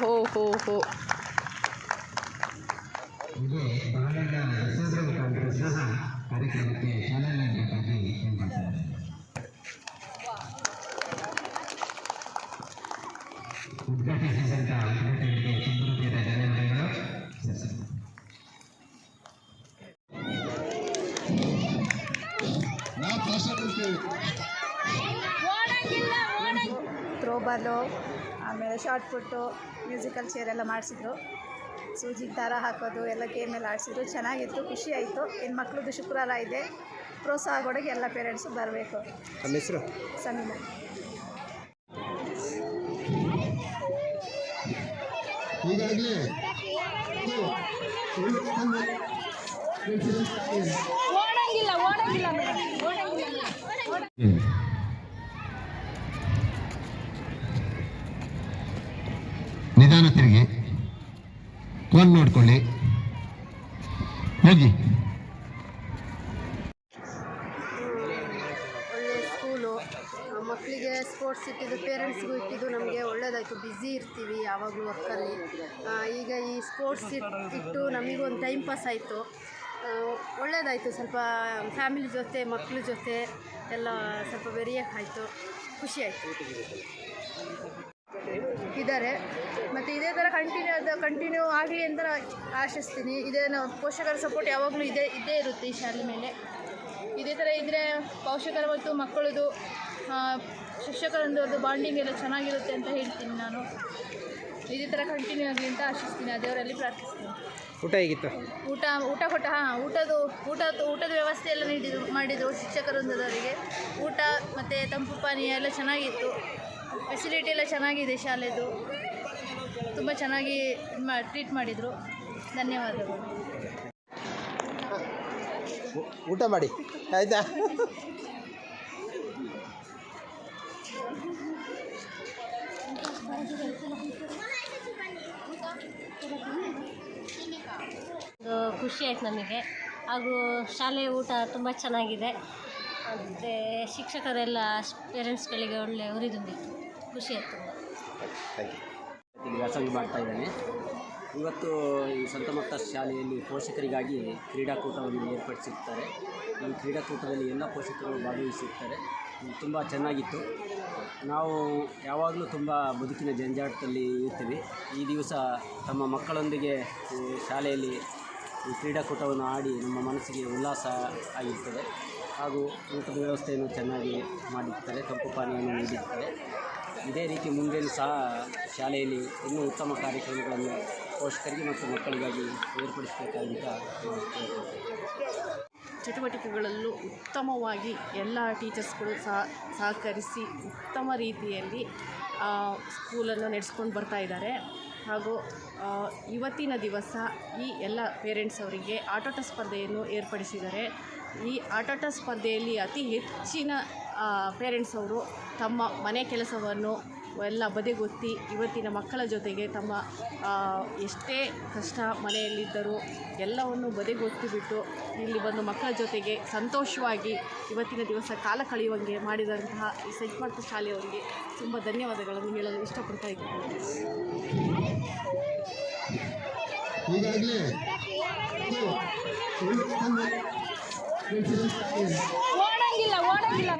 ಹೋ ಹೋ ಹೋ. ಇದು ಬಾಲನ ಯಶೋಧರ ಮುಖಾಂತರ ಸಹ ಕಾರ್ಯಕ್ರಮಕ್ಕೆ ಚಾಲನೆ ನೀಡಬೇಕಾಗಿ ಕೇಳಿದ್ದಾರೆ. ಉದ್ಘಾಟಿಸಿದಂಥ ಉದ್ಘಾಟನೆಗೆ ತುಂಬ ಹೃದಯದ ಧನ್ಯವಾದಗಳು. ಥ್ರೋಬಾಲು, ಆಮೇಲೆ ಶಾರ್ಟ್ ಪುಟ್ಟು, ಮ್ಯೂಸಿಕಲ್ ಚೇರ್ ಎಲ್ಲ ಮಾಡಿಸಿದ್ರು. ಸೂಜಿಗೆ ದಾರ ಹಾಕೋದು ಎಲ್ಲ ಗೇಮೆಲ್ಲ ಆಡಿಸಿದ್ರು. ಚೆನ್ನಾಗಿತ್ತು, ಖುಷಿ ಆಯಿತು. ಹೆಣ್ಮಕ್ಳದ್ದು ಶುಕ್ರವಾರ ಇದೆ, ಪ್ರೋತ್ಸಾಹ ಕೊಡೋಕ್ಕೆ ಎಲ್ಲ ಪೇರೆಂಟ್ಸು ಬರಬೇಕು. ನಮ್ಮ ಹೆಸರು ಸಮೀನಾ. ಈಗಾಗಲೇ ನಿಧಾನ ತಿರುಗಿ ಫೋನ್ ನೋಡ್ಕೊಳ್ಳಿ ಹೋಗಿ. ಒಳ್ಳೆ ಸ್ಕೂಲು, ಮಕ್ಕಳಿಗೆ ಸ್ಪೋರ್ಟ್ಸ್ ಇಟ್ಟಿದ್ದು, ಪೇರೆಂಟ್ಸ್ಗೂ ಇಟ್ಟಿದ್ದು ನಮಗೆ ಒಳ್ಳೆಯದಾಯಿತು. ಬ್ಯುಸಿ ಇರ್ತೀವಿ ಯಾವಾಗಲೂ ವರ್ಕಲ್ಲಿ. ಈಗ ಈ ಸ್ಪೋರ್ಟ್ಸ್ ಇಟ್ಟು ನಮಗೂ ಒಂದು ಟೈಮ್ ಪಾಸ್ ಆಯಿತು. ಒಳ್ಳೆಯದಾಯಿತು. ಸ್ವಲ್ಪ ಫ್ಯಾಮಿಲಿ ಜೊತೆ ಮಕ್ಕಳ ಜೊತೆ ಎಲ್ಲ ಸ್ವಲ್ಪ ಬೆರೆಯೋಕ್ಕಾಯಿತು, ಖುಷಿ ಆಯಿತು. ಇದ್ದಾರೆ ಮತ್ತು ಇದೇ ಥರ ಕಂಟಿನ್ಯೂ ಆಗಲಿ ಅಂತ ಆಶಿಸ್ತೀನಿ. ಇದೇನು ಪೋಷಕರ ಸಪೋರ್ಟ್ ಯಾವಾಗಲೂ ಇದ್ದೇ ಇರುತ್ತೆ ಈ ಶಾಲೆ ಮೇಲೆ. ಇದೇ ಥರ ಇದ್ದರೆ ಪೋಷಕರ ಮತ್ತು ಮಕ್ಕಳದು ಶಿಕ್ಷಕರೊಂದು ಬಾಂಡಿಂಗ್ ಎಲ್ಲ ಚೆನ್ನಾಗಿರುತ್ತೆ ಅಂತ ಹೇಳ್ತೀನಿ ನಾನು. ಇದೇ ಥರ ಕಂಟಿನ್ಯೂ ಆಗಲಿ ಅಂತ ಆಶಿಸ್ತೀನಿ, ದೇವರಲ್ಲಿ ಪ್ರಾರ್ಥಿಸ್ತೀನಿ. ಊಟ ಹೇಗಿತ್ತು? ಊಟ ಕೊಟ್ಟ ಊಟದ ವ್ಯವಸ್ಥೆ ಎಲ್ಲ ಮಾಡಿದರು ಶಿಕ್ಷಕರೊಂದವರಿಗೆ. ಊಟ ಮತ್ತು ತಂಪು ಪಾನೀಯ ಎಲ್ಲ ಚೆನ್ನಾಗಿತ್ತು. ಫೆಸಿಲಿಟಿ ಎಲ್ಲ ಚೆನ್ನಾಗಿದೆ ಶಾಲೆದು. ತುಂಬ ಚೆನ್ನಾಗಿ ಟ್ರೀಟ್ ಮಾಡಿದರು. ಧನ್ಯವಾದಗಳು. ಊಟ ಮಾಡಿ ಆಯಿತಾ? ಖುಷಿ ಆಯ್ತು ನಮಗೆ. ಹಾಗೂ ಶಾಲೆಯ ಊಟ ತುಂಬ ಚೆನ್ನಾಗಿದೆ. ಮತ್ತು ಶಿಕ್ಷಕರೆಲ್ಲ ಪೇರೆಂಟ್ಸ್ಗಳಿಗೆ ಒಳ್ಳೆ ಉರಿದುಂಬಿತ್ತು. ಖುಷಿ ಆಯಿತು. ಇಲ್ಲಿ ವ್ಯಾಸಂಗ ಮಾಡ್ತಾ ಇದ್ದೇನೆ. ಇವತ್ತು ಈ ಸಂತ ಮತ್ತ ಶಾಲೆಯಲ್ಲಿ ಪೋಷಕರಿಗಾಗಿ ಕ್ರೀಡಾಕೂಟವನ್ನು ಏರ್ಪಡಿಸಿರ್ತಾರೆ. ಈ ಕ್ರೀಡಾಕೂಟದಲ್ಲಿ ಎಲ್ಲ ಪೋಷಕರು ಭಾಗವಹಿಸಿರ್ತಾರೆ. ತುಂಬ ಚೆನ್ನಾಗಿತ್ತು. ನಾವು ಯಾವಾಗಲೂ ತುಂಬ ಬದುಕಿನ ಜಂಜಾಟದಲ್ಲಿ ಇರ್ತೀವಿ. ಈ ದಿವಸ ತಮ್ಮ ಮಕ್ಕಳೊಂದಿಗೆ ಶಾಲೆಯಲ್ಲಿ ಈ ಕ್ರೀಡಾಕೂಟವನ್ನು ಆಡಿ ನಮ್ಮ ಮನಸ್ಸಿಗೆ ಉಲ್ಲಾಸ ಆಗಿರ್ತದೆ. ಹಾಗೂ ಊಟದ ವ್ಯವಸ್ಥೆಯನ್ನು ಚೆನ್ನಾಗಿ ಮಾಡಿರ್ತಾರೆ, ತಂಪು ಪಾನೀಯವನ್ನು ನೀಡಿರ್ತಾರೆ. ಇದೇ ರೀತಿ ಮುಂದೆಯೂ ಸಹ ಶಾಲೆಯಲ್ಲಿ ಇನ್ನೂ ಉತ್ತಮ ಕಾರ್ಯಕ್ರಮಗಳನ್ನು ಪೋಷಕರಿಗೆ ಮತ್ತು ಮಕ್ಕಳಿಗಾಗಿ ಏರ್ಪಡಿಸಬೇಕಾದಂತ ಚಟುವಟಿಕೆಗಳಲ್ಲೂ ಉತ್ತಮವಾಗಿ ಎಲ್ಲ ಟೀಚರ್ಸ್ಗಳು ಸಹಕರಿಸಿ ಉತ್ತಮ ರೀತಿಯಲ್ಲಿ ಸ್ಕೂಲನ್ನು ನಡೆಸ್ಕೊಂಡು ಬರ್ತಾ ಇದ್ದಾರೆ. ಹಾಗೂ ಇವತ್ತಿನ ದಿವಸ ಈ ಎಲ್ಲ ಪೇರೆಂಟ್ಸ್ ಅವರಿಗೆ ಆಟೋಟ ಸ್ಪರ್ಧೆಯನ್ನು ಏರ್ಪಡಿಸಿದ್ದಾರೆ. ಈ ಆಟೋಟ ಸ್ಪರ್ಧೆಯಲ್ಲಿ ಅತಿ ಹೆಚ್ಚಿನ ಪೇರೆಂಟ್ಸ್ ಅವರು ತಮ್ಮ ಮನೆ ಕೆಲಸವನ್ನು ಎಲ್ಲ ಬದಿಗೊತ್ತಿ ಇವತ್ತಿನ ಮಕ್ಕಳ ಜೊತೆಗೆ ತಮ್ಮ ಎಷ್ಟೇ ಕಷ್ಟ ಮನೆಯಲ್ಲಿದ್ದರೂ ಎಲ್ಲವನ್ನು ಬದಿಗೊತ್ತಿಬಿಟ್ಟು ಇಲ್ಲಿ ಬಂದು ಮಕ್ಕಳ ಜೊತೆಗೆ ಸಂತೋಷವಾಗಿ ಇವತ್ತಿನ ದಿವಸ ಕಾಲ ಕಳೆಯುವಂಗೆ ಮಾಡಿದಂತಹ ಈ ಸೆಂಟ್ ಮಾರ್ಕ್ ಶಾಲೆಯವರಿಗೆ ತುಂಬ ಧನ್ಯವಾದಗಳನ್ನು ಹೇಳಲು ಇಷ್ಟಪಡ್ತಾ ಇದ್ದೀನಿ. ಓಡಂಗಿಲ್ಲ